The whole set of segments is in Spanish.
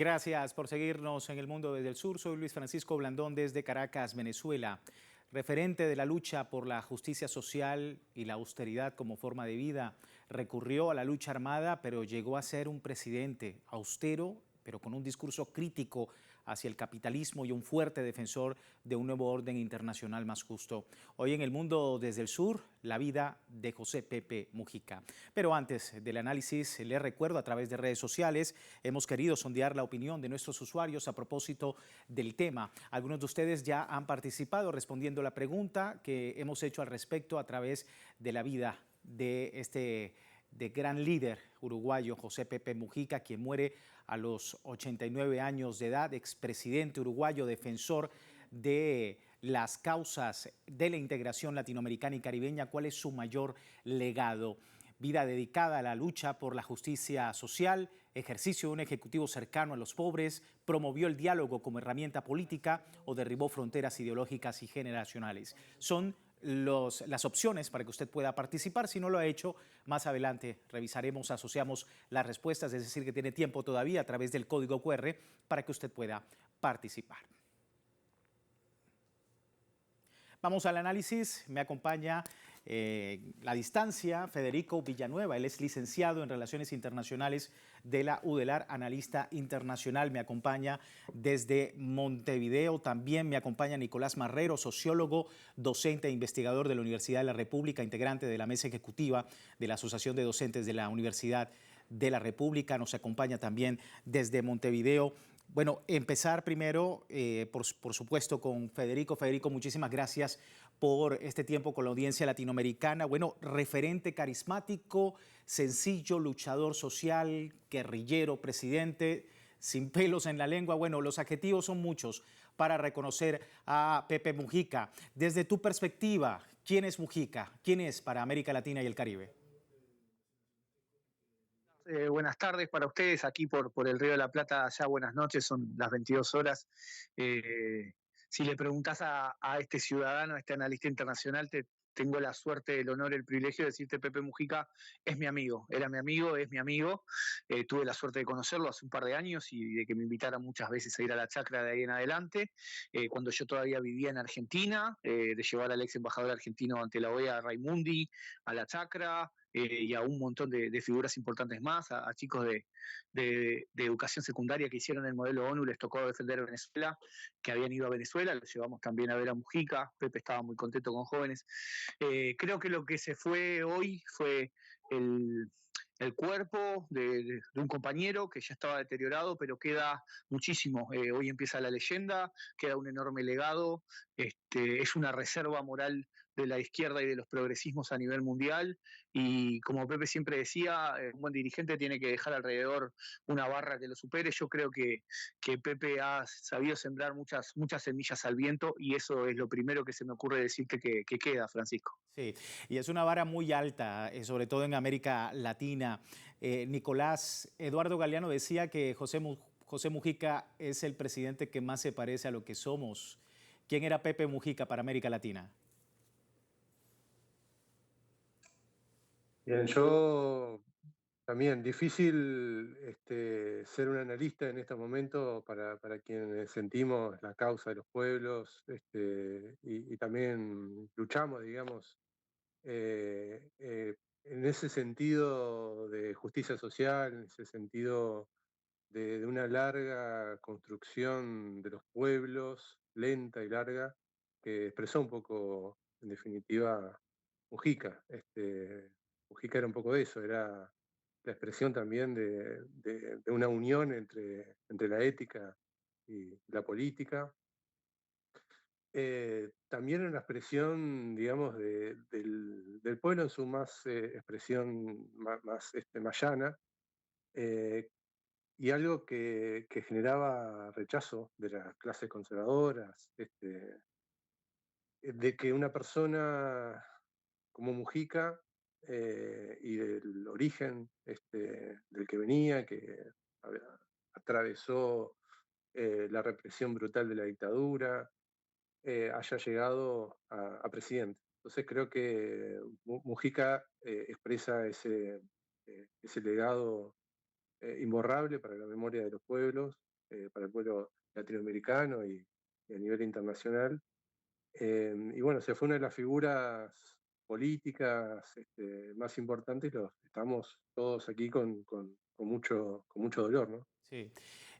Gracias por seguirnos en El Mundo desde el Sur. Soy Luis Francisco Blandón desde Caracas, Venezuela. Referente de la lucha por la justicia social y la austeridad como forma de vida, recurrió a la lucha armada, pero llegó a ser un presidente austero, pero con un discurso crítico hacia el capitalismo y un fuerte defensor de un nuevo orden internacional más justo. Hoy en El Mundo desde el Sur, la vida de José Pepe Mujica. Pero antes del análisis, les recuerdo a través de redes sociales, hemos querido sondear la opinión de nuestros usuarios a propósito del tema. Algunos de ustedes ya han participado respondiendo la pregunta que hemos hecho al respecto a través de la vida de este gran líder uruguayo José Pepe Mujica, quien muere a los 89 años de edad, expresidente uruguayo, defensor de las causas de la integración latinoamericana y caribeña. ¿Cuál es su mayor legado? Vida dedicada a la lucha por la justicia social, ejercicio de un ejecutivo cercano a los pobres, promovió el diálogo como herramienta política o derribó fronteras ideológicas y generacionales. Son las opciones para que usted pueda participar. Si no lo ha hecho, más adelante revisaremos, asociamos las respuestas, es decir, que tiene tiempo todavía a través del código QR para que usted pueda participar. Vamos al análisis. Me acompaña la distancia Federico Villanueva. Él es licenciado en Relaciones Internacionales de la UDELAR, analista internacional. Me acompaña desde Montevideo. También me acompaña Nicolás Marrero, sociólogo, docente e investigador de la Universidad de la República, integrante de la mesa ejecutiva de la Asociación de Docentes de la Universidad de la República. Nos acompaña también desde Montevideo. Bueno, empezar primero, por supuesto, con Federico. Federico, muchísimas gracias por este tiempo con la audiencia latinoamericana. Bueno, referente carismático, sencillo, luchador social, guerrillero, presidente, sin pelos en la lengua. Bueno, los adjetivos son muchos para reconocer a Pepe Mujica. Desde tu perspectiva, ¿quién es Mujica? ¿Quién es para América Latina y el Caribe? Buenas tardes para ustedes, aquí por el Río de la Plata, ya buenas noches, son las 22 horas. Eh, si le preguntás a este ciudadano, a este analista internacional, tengo la suerte, el honor, el privilegio de decirte Pepe Mujica es mi amigo, era mi amigo, es mi amigo. Tuve la suerte de conocerlo hace un par de años y de que me invitara muchas veces a ir a la chacra de ahí en adelante. Cuando yo todavía vivía en Argentina, de llevar al ex embajador argentino ante la OEA, Raimundi, a la chacra, y a un montón de figuras importantes más, a chicos de educación secundaria que hicieron el modelo ONU, les tocó defender Venezuela, que habían ido a Venezuela, los llevamos también a ver a Mujica. Pepe estaba muy contento con jóvenes. Creo que lo que se fue hoy fue el, el cuerpo de un compañero que ya estaba deteriorado, pero queda muchísimo. Hoy empieza la leyenda, queda un enorme legado, es una reserva moral de la izquierda y de los progresismos a nivel mundial, y como Pepe siempre decía, un buen dirigente tiene que dejar alrededor una barra que lo supere. Yo creo que Pepe ha sabido sembrar muchas semillas al viento, y eso es lo primero que se me ocurre decirte que queda, Francisco. Sí, y es una vara muy alta, sobre todo en América Latina. Nicolás, Eduardo Galeano decía que José Mujica es el presidente que más se parece a lo que somos. ¿Quién era Pepe Mujica para América Latina? Bien, yo también, difícil ser un analista en este momento para quienes sentimos la causa de los pueblos, y también luchamos, digamos, en ese sentido de justicia social, en ese sentido de una larga construcción de los pueblos, lenta y larga, que expresó un poco, en definitiva, Mujica. Mujica era un poco eso, era la expresión también de una unión entre la ética y la política. También una expresión, digamos, del pueblo en su más expresión más llana, eh, y algo que generaba rechazo de las clases conservadoras, de que una persona como Mujica, y del origen del que venía, que atravesó la represión brutal de la dictadura, haya llegado a presidente. Entonces creo que Mujica expresa ese legado imborrable para la memoria de los pueblos, para el pueblo latinoamericano y a nivel internacional. Y bueno, se fue una de las figuras políticas más importantes, estamos todos aquí con mucho dolor, ¿no? Sí,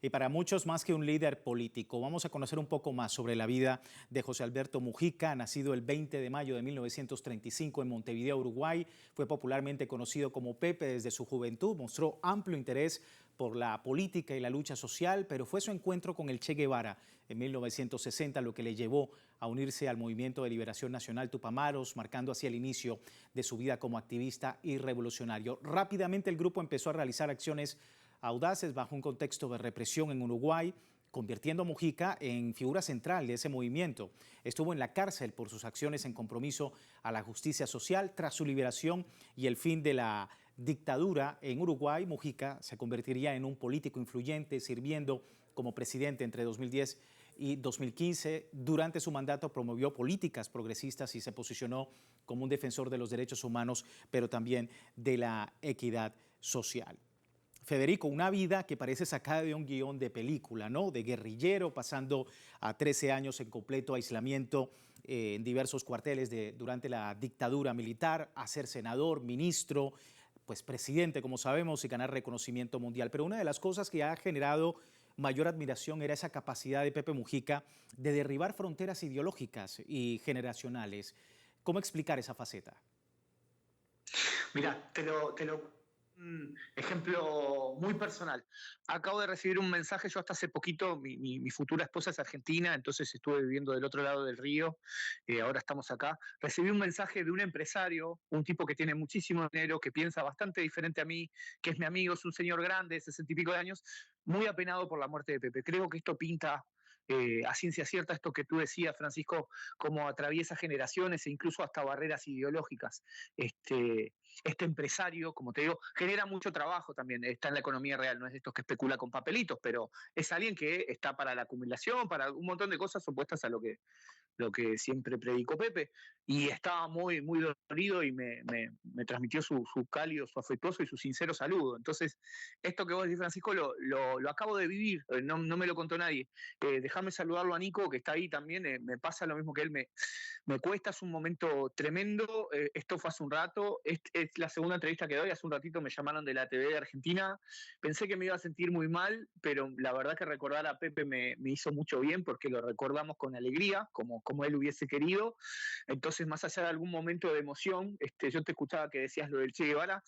y para muchos más que un líder político, vamos a conocer un poco más sobre la vida de José Alberto Mujica, nacido el 20 de mayo de 1935 en Montevideo, Uruguay. Fue popularmente conocido como Pepe desde su juventud, mostró amplio interés por la política y la lucha social, pero fue su encuentro con el Che Guevara en 1960 lo que le llevó a unirse al Movimiento de Liberación Nacional Tupamaros, marcando así el inicio de su vida como activista y revolucionario. Rápidamente el grupo empezó a realizar acciones audaces bajo un contexto de represión en Uruguay, convirtiendo a Mujica en figura central de ese movimiento. Estuvo en la cárcel por sus acciones en compromiso a la justicia social. Tras su liberación y el fin de la dictadura en Uruguay, Mujica se convertiría en un político influyente, sirviendo como presidente entre 2010 y 2015. Durante su mandato promovió políticas progresistas y se posicionó como un defensor de los derechos humanos, pero también de la equidad social. Federico, una vida que parece sacada de un guión de película, ¿no? De guerrillero, pasando a 13 años en completo aislamiento en diversos cuarteles durante la dictadura militar, a ser senador, ministro, pues presidente, como sabemos, y ganar reconocimiento mundial. Pero una de las cosas que ha generado mayor admiración era esa capacidad de Pepe Mujica de derribar fronteras ideológicas y generacionales. ¿Cómo explicar esa faceta? Mira, un ejemplo muy personal. Acabo de recibir un mensaje, yo hasta hace poquito, mi futura esposa es argentina, entonces estuve viviendo del otro lado del río, ahora estamos acá. Recibí un mensaje de un empresario, un tipo que tiene muchísimo dinero, que piensa bastante diferente a mí, que es mi amigo, es un señor grande, de 60 y pico de años, muy apenado por la muerte de Pepe. Creo que esto pinta a ciencia cierta esto que tú decías, Francisco, cómo atraviesa generaciones e incluso hasta barreras ideológicas. Este empresario, como te digo, genera mucho trabajo también, está en la economía real, no es de estos que especula con papelitos, pero es alguien que está para la acumulación, para un montón de cosas opuestas a lo que siempre predicó Pepe, y estaba muy, muy dolido y me transmitió su cálido, su afectuoso y su sincero saludo. Entonces, esto que vos decís, Francisco, lo acabo de vivir, no me lo contó nadie. Déjame saludarlo a Nico, que está ahí también, me pasa lo mismo que él, me cuesta, es un momento tremendo. Esto fue hace un rato, es la segunda entrevista que doy. Hace un ratito me llamaron de la TV de Argentina. Pensé que me iba a sentir muy mal, pero la verdad que recordar a Pepe me hizo mucho bien porque lo recordamos con alegría, como él hubiese querido. Entonces, más allá de algún momento de emoción, yo te escuchaba que decías lo del Che Guevara.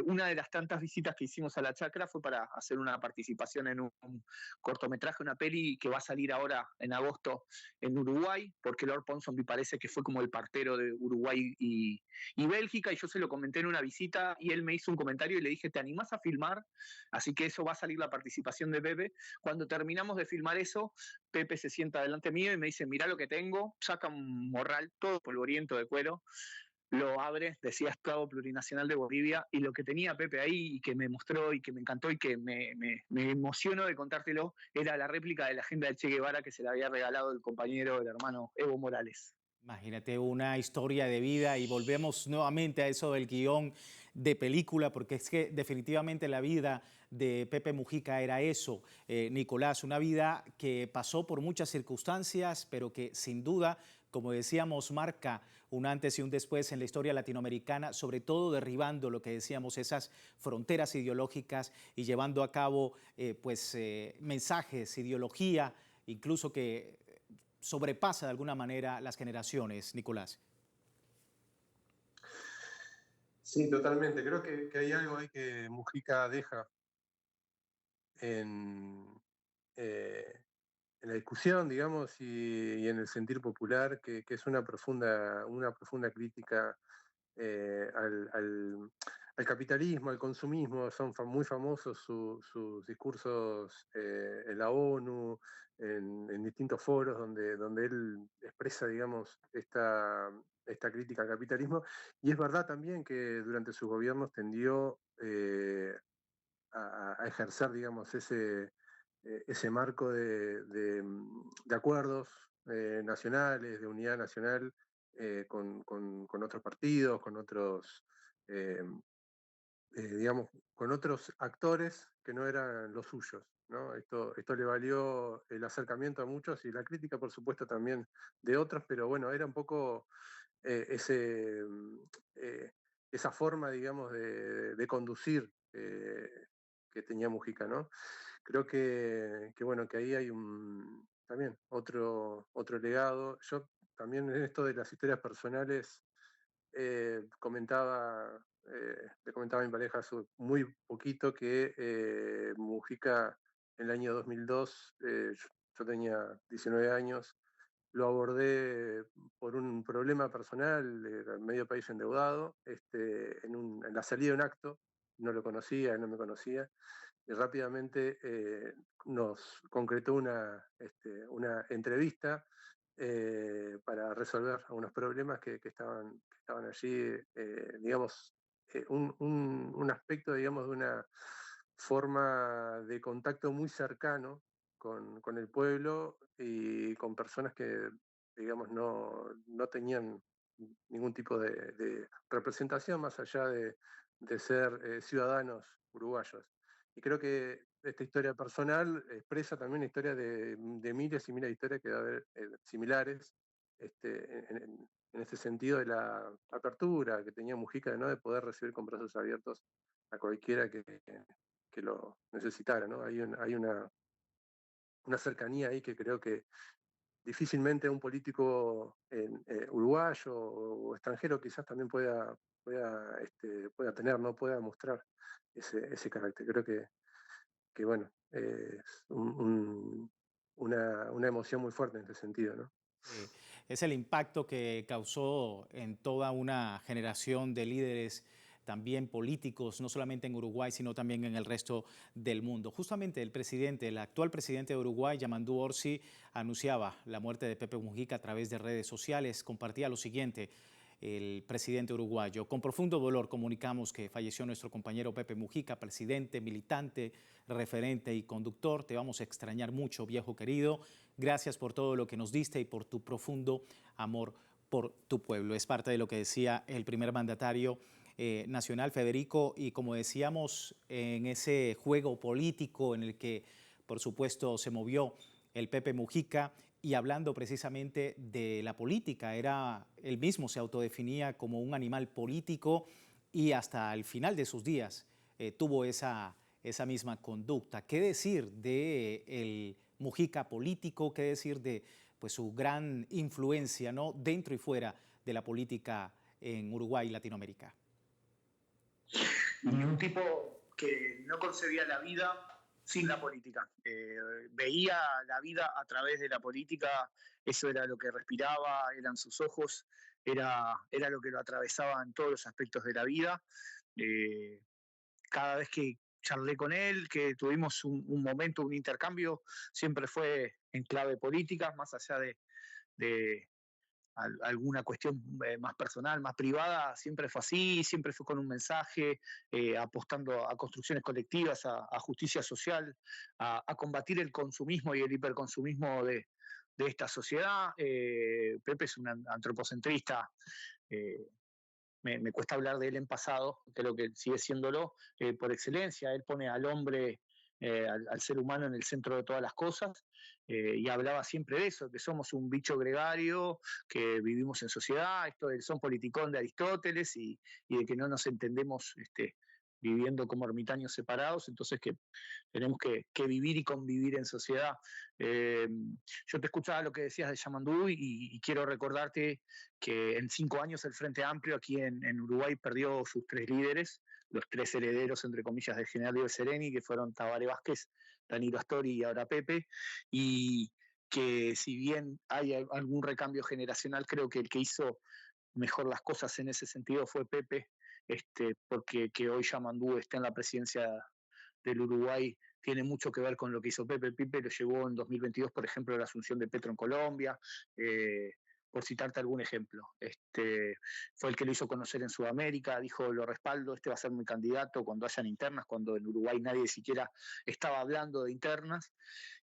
Una de las tantas visitas que hicimos a la chacra fue para hacer una participación en un cortometraje, una peli que va a salir ahora en agosto en Uruguay, porque Lord Ponsonby parece que fue como el partero de Uruguay y Bélgica, y yo se lo comenté en una visita y él me hizo un comentario y le dije, ¿te animás a filmar? Así que eso va a salir la participación de Pepe. Cuando terminamos de filmar eso, Pepe se sienta delante mío y me dice, mirá lo que tengo, saca un morral todo polvoriento de cuero, lo abre, decía esclavo plurinacional de Bolivia, y lo que tenía Pepe ahí y que me mostró y que me encantó y que me emocionó de contártelo, era la réplica de la agenda del Che Guevara que se le había regalado el compañero, el hermano Evo Morales. Imagínate una historia de vida y volvemos nuevamente a eso del guión de película, porque es que definitivamente la vida de Pepe Mujica era eso, Nicolás, una vida que pasó por muchas circunstancias, pero que sin duda, como decíamos, marca un antes y un después en la historia latinoamericana, sobre todo derribando lo que decíamos, esas fronteras ideológicas y llevando a cabo mensajes, ideología, incluso que sobrepasa de alguna manera las generaciones, Nicolás. Sí, totalmente. Creo que hay algo ahí que Mujica deja en, eh, en la discusión, digamos, y en el sentir popular, que es una profunda crítica al capitalismo, al consumismo. Son muy famosos sus discursos en la ONU, en distintos foros donde él expresa, digamos, esta crítica al capitalismo. Y es verdad también que durante sus gobiernos tendió a ejercer, digamos, ese marco de acuerdos nacionales, de unidad nacional con otros partidos, con otros, eh, digamos, con otros actores que no eran los suyos, ¿no? Esto le valió el acercamiento a muchos y la crítica, por supuesto, también de otros, pero bueno, era un poco eh, ese, eh, esa forma, digamos, de conducir que tenía Mujica, ¿no? Creo bueno, que ahí hay también otro legado. Yo también en esto de las historias personales le comentaba a mi pareja hace muy poquito que Mujica en el año 2002, yo tenía 19 años, lo abordé por un problema personal, era medio país endeudado, en la salida de un acto, no lo conocía, él no me conocía, y rápidamente nos concretó una entrevista para resolver algunos problemas que estaban allí, digamos, un aspecto, digamos, de una forma de contacto muy cercano con el pueblo y con personas que, digamos, no tenían ningún tipo de representación más allá de ser ciudadanos uruguayos. Y creo que esta historia personal expresa también la historia de miles y miles de historias que debe haber similares en ese sentido de la apertura que tenía Mujica, ¿no? De poder recibir con brazos abiertos a cualquiera que lo necesitara, ¿no? Hay una cercanía ahí que creo que difícilmente un político uruguayo o extranjero quizás también pueda tener, no pueda mostrar ese carácter. Creo que bueno, es una emoción muy fuerte en ese sentido, ¿no? Es el impacto que causó en toda una generación de líderes también políticos, no solamente en Uruguay, sino también en el resto del mundo. Justamente el actual presidente de Uruguay, Yamandú Orsi, anunciaba la muerte de Pepe Mujica a través de redes sociales. Compartía lo siguiente: el presidente uruguayo: con profundo dolor comunicamos que falleció nuestro compañero Pepe Mujica, presidente, militante, referente y conductor. Te vamos a extrañar mucho, viejo querido. Gracias por todo lo que nos diste y por tu profundo amor por tu pueblo. Es parte de lo que decía el primer mandatario nacional, Federico, y como decíamos, en ese juego político en el que, por supuesto, se movió el Pepe Mujica, y hablando precisamente de la política, él mismo se autodefinía como un animal político y hasta el final de sus días tuvo esa misma conducta. ¿Qué decir de el Mujica político? ¿Qué decir de pues, su gran influencia, ¿no?, dentro y fuera de la política en Uruguay y Latinoamérica? Y un tipo que no concebía la vida sin la política. Veía la vida a través de la política, eso era lo que respiraba, eran sus ojos, era lo que lo atravesaba en todos los aspectos de la vida. Eh, Cada vez que charlé con él, que tuvimos un momento, un intercambio, siempre fue en clave política, más allá de alguna cuestión más personal, más privada, siempre fue así, siempre fue con un mensaje, apostando a construcciones colectivas, a justicia social, a combatir el consumismo y el hiperconsumismo de esta sociedad. Pepe es un antropocentrista. eh, Me cuesta hablar de él en pasado, creo que sigue siéndolo por excelencia. Él pone al hombre, al ser humano en el centro de todas las cosas, y hablaba siempre de eso, que somos un bicho gregario, que vivimos en sociedad, esto del son politicón de Aristóteles, y de que no nos entendemos viviendo como ermitaños separados, entonces que tenemos que vivir y convivir en sociedad. Eh, yo te escuchaba lo que decías de Yamandú y quiero recordarte que en 5 años el Frente Amplio aquí en Uruguay perdió sus 3 líderes, los 3 herederos, entre comillas, del general Diego Sereni, que fueron Tabaré Vázquez, Danilo Astori y ahora Pepe, y que si bien hay algún recambio generacional, creo que el que hizo mejor las cosas en ese sentido fue Pepe, porque que hoy Yamandú esté en la presidencia del Uruguay tiene mucho que ver con lo que hizo Pepe. Pepe lo llevó en 2022, por ejemplo, a la asunción de Petro en Colombia, por citarte algún ejemplo. Fue el que lo hizo conocer en Sudamérica, dijo: lo respaldo, este va a ser mi candidato cuando hayan internas, cuando en Uruguay nadie siquiera estaba hablando de internas.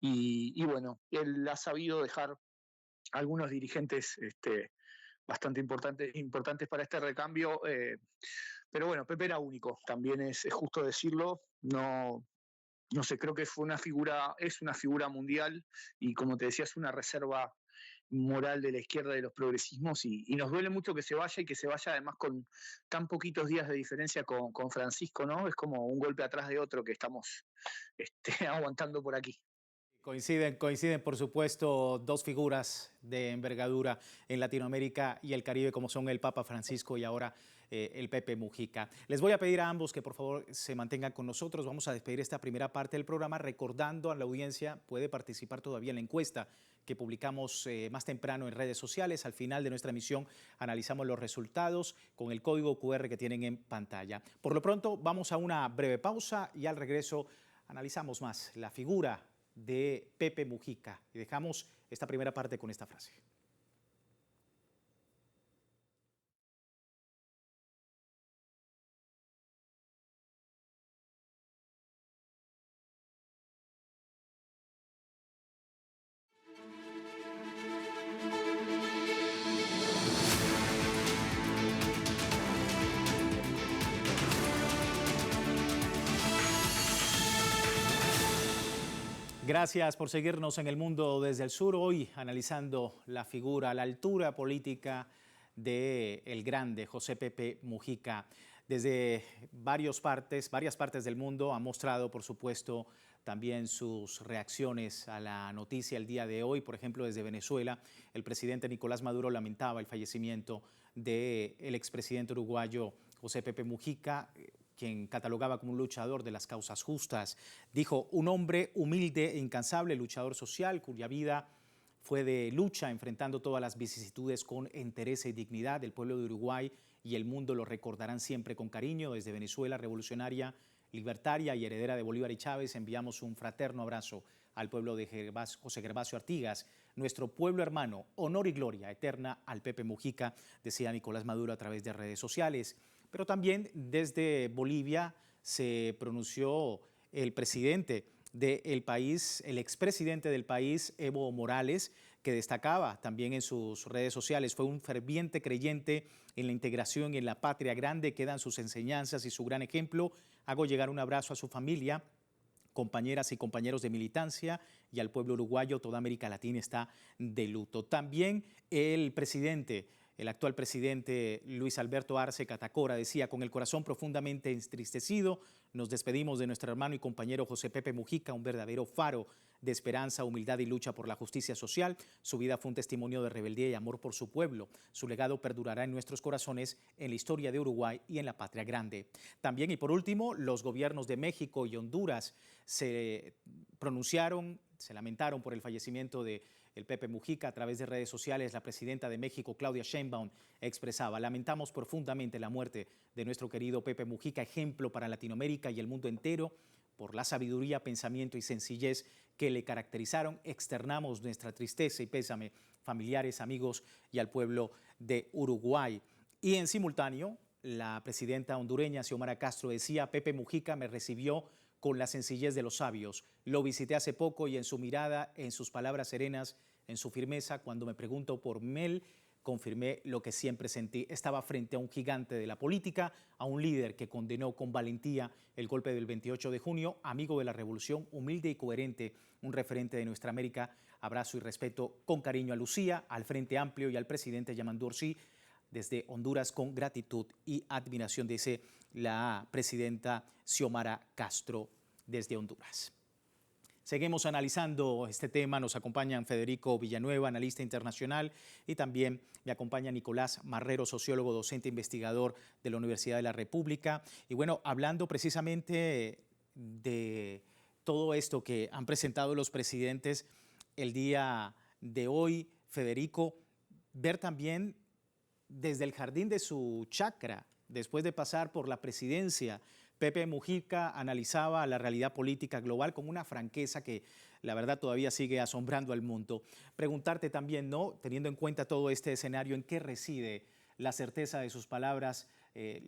Y bueno, él ha sabido dejar algunos dirigentes bastante importantes para este recambio. Pero bueno, Pepe era único, también es justo decirlo. No sé, creo que es una figura mundial y como te decía, es una reserva moral de la izquierda y de los progresismos y nos duele mucho que se vaya y que se vaya además con tan poquitos días de diferencia con Francisco, ¿no? Es como un golpe atrás de otro que estamos aguantando por aquí. Coinciden, por supuesto, dos figuras de envergadura en Latinoamérica y el Caribe, como son el Papa Francisco y ahora el Pepe Mujica. Les voy a pedir a ambos que por favor se mantengan con nosotros. Vamos a despedir esta primera parte del programa recordando a la audiencia, puede participar todavía en la encuesta que publicamos más temprano en redes sociales. Al final de nuestra emisión analizamos los resultados con el código QR que tienen en pantalla. Por lo pronto, vamos a una breve pausa y al regreso analizamos más la figura de Pepe Mujica. Y dejamos esta primera parte con esta frase. Gracias por seguirnos en El Mundo desde el Sur. Hoy analizando la figura, la altura política del grande José Pepe Mujica. Desde varias partes del mundo ha mostrado, por supuesto, también sus reacciones a la noticia el día de hoy. Por ejemplo, desde Venezuela, el presidente Nicolás Maduro lamentaba el fallecimiento del expresidente uruguayo José Pepe Mujica, quien catalogaba como un luchador de las causas justas. Dijo, un hombre humilde e incansable, luchador social, cuya vida fue de lucha, enfrentando todas las vicisitudes con entereza y dignidad. El pueblo de Uruguay y el mundo lo recordarán siempre con cariño. Desde Venezuela, revolucionaria, libertaria y heredera de Bolívar y Chávez, enviamos un fraterno abrazo al pueblo de José Gervasio Artigas, nuestro pueblo hermano, honor y gloria eterna al Pepe Mujica, decía Nicolás Maduro a través de redes sociales. Pero también desde Bolivia se pronunció el presidente del país, el expresidente del país, Evo Morales, que destacaba también en sus redes sociales. Fue un ferviente creyente en la integración y en la patria grande. Quedan sus enseñanzas y su gran ejemplo. Hago llegar un abrazo a su familia, compañeras y compañeros de militancia y al pueblo uruguayo. Toda América Latina está de luto. También el actual presidente Luis Alberto Arce Catacora decía, con el corazón profundamente entristecido, nos despedimos de nuestro hermano y compañero José Pepe Mujica, un verdadero faro de esperanza, humildad y lucha por la justicia social. Su vida fue un testimonio de rebeldía y amor por su pueblo. Su legado perdurará en nuestros corazones, en la historia de Uruguay y en la patria grande. También, y por último, los gobiernos de México y Honduras se pronunciaron, se lamentaron por el fallecimiento de el Pepe Mujica. A través de redes sociales, la presidenta de México, Claudia Sheinbaum, expresaba, lamentamos profundamente la muerte de nuestro querido Pepe Mujica, ejemplo para Latinoamérica y el mundo entero, por la sabiduría, pensamiento y sencillez que le caracterizaron. Externamos nuestra tristeza y pésame, familiares, amigos y al pueblo de Uruguay. Y en simultáneo, la presidenta hondureña, Xiomara Castro, decía, Pepe Mujica me recibió con la sencillez de los sabios. Lo visité hace poco y en su mirada, en sus palabras serenas, en su firmeza, cuando me preguntó por Mel, confirmé lo que siempre sentí. Estaba frente a un gigante de la política, a un líder que condenó con valentía el golpe del 28 de junio, amigo de la revolución, humilde y coherente, un referente de nuestra América. Abrazo y respeto con cariño a Lucía, al Frente Amplio y al presidente Yamandu Orsi, desde Honduras con gratitud y admiración, dice la presidenta Xiomara Castro desde Honduras. Seguimos analizando este tema, nos acompañan Federico Villanueva, analista internacional, y también me acompaña Nicolás Marrero, sociólogo, docente, investigador de la Universidad de la República. Y bueno, hablando precisamente de todo esto que han presentado los presidentes el día de hoy, Federico, ver también desde el jardín de su chacra, después de pasar por la presidencia, Pepe Mujica analizaba la realidad política global con una franqueza que la verdad todavía sigue asombrando al mundo. Preguntarte también, ¿no?, teniendo en cuenta todo este escenario, ¿en qué reside la certeza de sus palabras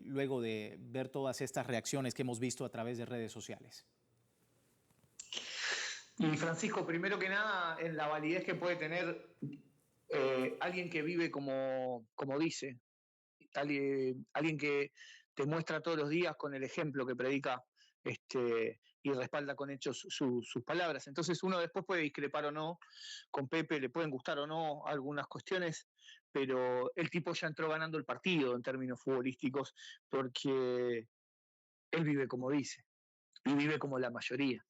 luego de ver todas estas reacciones que hemos visto a través de redes sociales? Y Francisco, primero que nada, en la validez que puede tener alguien que vive como dice, alguien que te muestra todos los días con el ejemplo que predica y respalda con hechos sus palabras. Entonces uno después puede discrepar o no con Pepe, le pueden gustar o no algunas cuestiones, pero el tipo ya entró ganando el partido en términos futbolísticos porque él vive como dice y vive como la mayoría.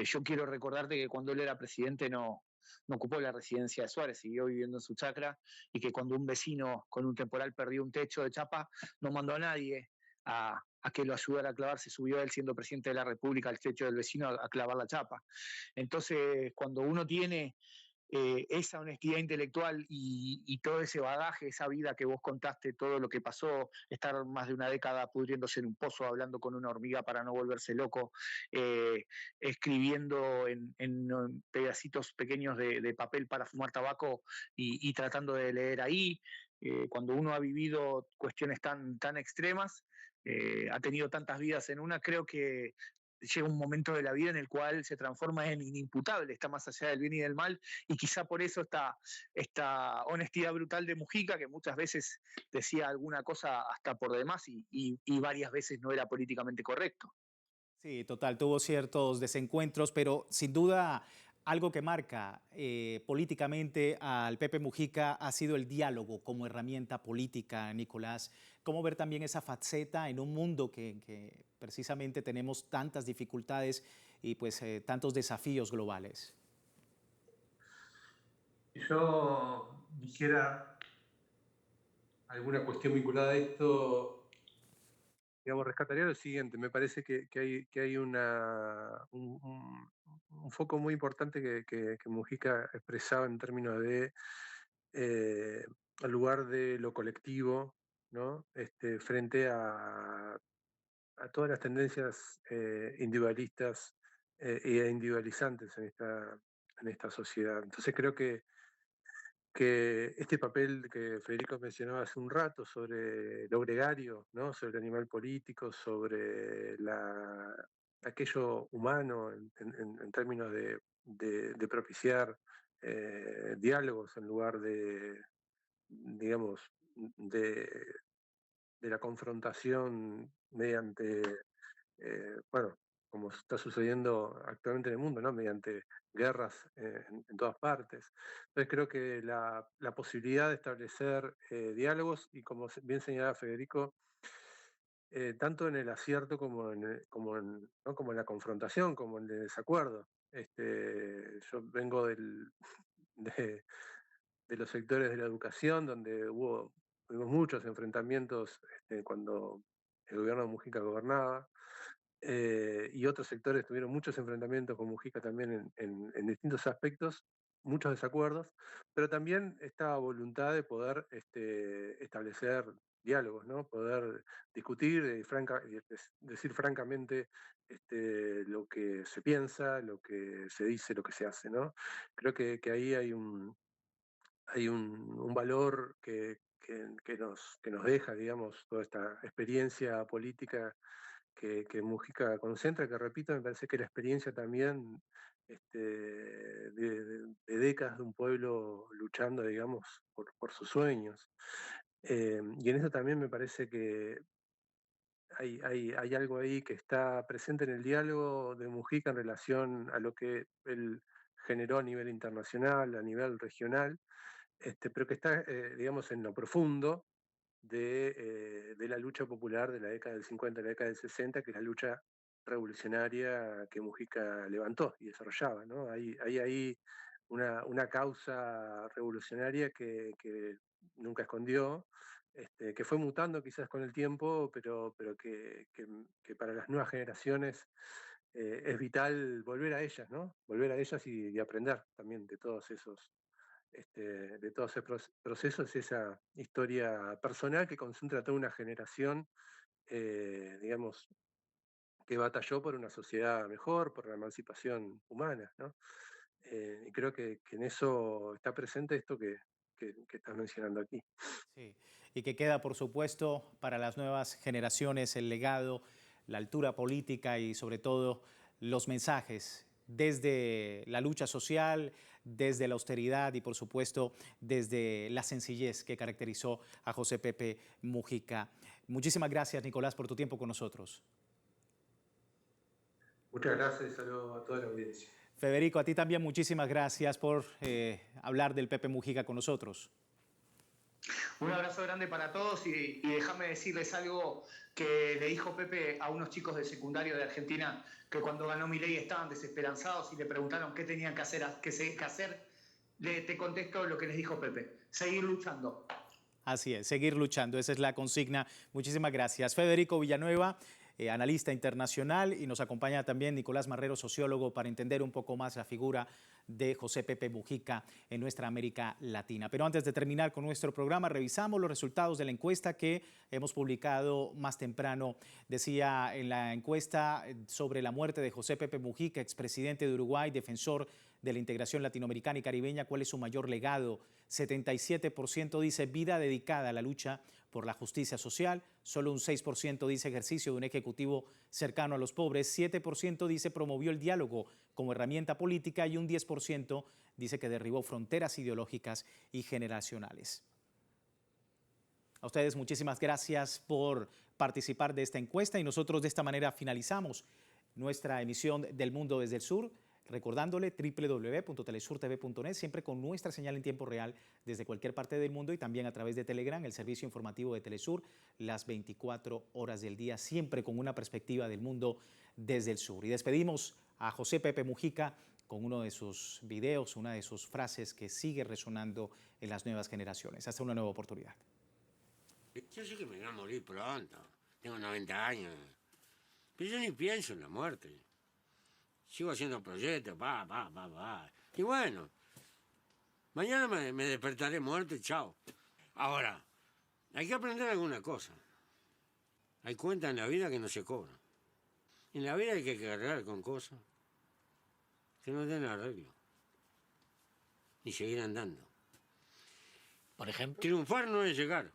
Yo quiero recordarte que cuando él era presidente no ocupó la residencia de Suárez, siguió viviendo en su chacra, y que cuando un vecino con un temporal perdió un techo de chapa, no mandó a nadie a que lo ayudara a clavar, se subió él siendo presidente de la República al techo del vecino a clavar la chapa. Entonces, cuando uno tiene esa honestidad intelectual y todo ese bagaje, esa vida que vos contaste, todo lo que pasó, estar más de una década pudriéndose en un pozo, hablando con una hormiga para no volverse loco, escribiendo en pedacitos pequeños de papel para fumar tabaco y tratando de leer ahí. Cuando uno ha vivido cuestiones tan extremas, ha tenido tantas vidas en una, creo que llega un momento de la vida en el cual se transforma en inimputable, está más allá del bien y del mal, y quizá por eso esta honestidad brutal de Mujica, que muchas veces decía alguna cosa hasta por demás y varias veces no era políticamente correcto. Sí, total, tuvo ciertos desencuentros, pero sin duda algo que marca políticamente al Pepe Mujica ha sido el diálogo como herramienta política, Nicolás. ¿Cómo ver también esa faceta en un mundo que precisamente tenemos tantas dificultades y pues tantos desafíos globales? Si yo dijera alguna cuestión vinculada a esto, digamos, rescataría lo siguiente. Me parece que hay un foco muy importante que Mujica expresaba en términos de eh, al lugar de lo colectivo, ¿no? Frente a todas las tendencias individualistas e individualizantes en esta sociedad. Entonces creo que este papel que Federico mencionaba hace un rato sobre lo gregario, ¿no? Sobre el animal político, sobre aquello humano en términos de propiciar diálogos en lugar de, digamos, de, de la confrontación mediante bueno, como está sucediendo actualmente en el mundo, ¿no? Mediante guerras en todas partes. Entonces creo que la posibilidad de establecer diálogos y como bien señalaba Federico, tanto en el acierto ¿no? Como en la confrontación, como en el desacuerdo. Yo vengo de, de los sectores de la educación, donde tuvimos muchos enfrentamientos cuando el gobierno de Mujica gobernaba, y otros sectores tuvieron muchos enfrentamientos con Mujica también en distintos aspectos, muchos desacuerdos, pero también esta voluntad de poder establecer diálogos, ¿no? Poder discutir y decir francamente lo que se piensa, lo que se dice, lo que se hace, ¿no? Creo que ahí hay un valor que nos deja, digamos, toda esta experiencia política que Mujica concentra, que repito, me parece que la experiencia también de décadas de un pueblo luchando, digamos, por sus sueños. Y en eso también me parece que hay algo ahí que está presente en el diálogo de Mujica en relación a lo que él generó a nivel internacional, a nivel regional, pero que está, digamos, en lo profundo de la lucha popular de la década del 50 y la década del 60, que es la lucha revolucionaria que Mujica levantó y desarrollaba, ¿no? Hay ahí una causa revolucionaria que nunca escondió, que fue mutando quizás con el tiempo, pero que para las nuevas generaciones es vital volver a ellas, ¿no? Volver a ellas y aprender también de todos esos procesos, esa historia personal que concentra toda una generación, digamos, que batalló por una sociedad mejor, por la emancipación humana, ¿no? Y creo que en eso está presente esto que estás mencionando aquí. Sí, y que queda, por supuesto, para las nuevas generaciones el legado, la altura política y sobre todo los mensajes desde la lucha social, desde la austeridad y por supuesto desde la sencillez que caracterizó a José Pepe Mujica. Muchísimas gracias, Nicolás, por tu tiempo con nosotros. Muchas gracias y saludos a toda la audiencia. Federico, a ti también muchísimas gracias por hablar del Pepe Mujica con nosotros. Un abrazo grande para todos y déjame decirles algo que le dijo Pepe a unos chicos de secundario de Argentina que cuando ganó Milei estaban desesperanzados y le preguntaron qué tenían que hacer. Te contesto lo que les dijo Pepe: seguir luchando. Así es, seguir luchando, esa es la consigna. Muchísimas gracias. Federico Villanueva, analista internacional, y nos acompaña también Nicolás Marrero, sociólogo, para entender un poco más la figura de José Pepe Mujica en nuestra América Latina. Pero antes de terminar con nuestro programa, revisamos los resultados de la encuesta que hemos publicado más temprano. Decía en la encuesta sobre la muerte de José Pepe Mujica, expresidente de Uruguay, defensor de la integración latinoamericana y caribeña, ¿cuál es su mayor legado? 77% dice vida dedicada a la lucha por la justicia social, solo un 6% dice ejercicio de un ejecutivo cercano a los pobres, 7% dice promovió el diálogo como herramienta política y un 10% dice que derribó fronteras ideológicas y generacionales. A ustedes muchísimas gracias por participar de esta encuesta y nosotros de esta manera finalizamos nuestra emisión del Mundo desde el Sur. Recordándole www.telesurtv.net, siempre con nuestra señal en tiempo real desde cualquier parte del mundo y también a través de Telegram, el servicio informativo de Telesur, las 24 horas del día, siempre con una perspectiva del mundo desde el sur. Y despedimos a José Pepe Mujica con uno de sus videos, una de sus frases que sigue resonando en las nuevas generaciones. Hasta una nueva oportunidad. Yo sé que me voy a morir pronto, tengo 90 años, pero yo ni pienso en la muerte. Sigo haciendo proyectos, Y bueno, mañana me despertaré muerto y chao. Ahora, hay que aprender alguna cosa. Hay cuentas en la vida que no se cobran. En la vida hay que cargar con cosas que no tienen arreglo. Ni seguir andando. Por ejemplo, Triunfar no es llegar.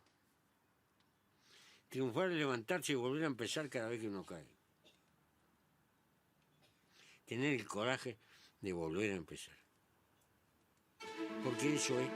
Triunfar es levantarse y volver a empezar cada vez que uno cae. Tener el coraje de volver a empezar. Porque eso es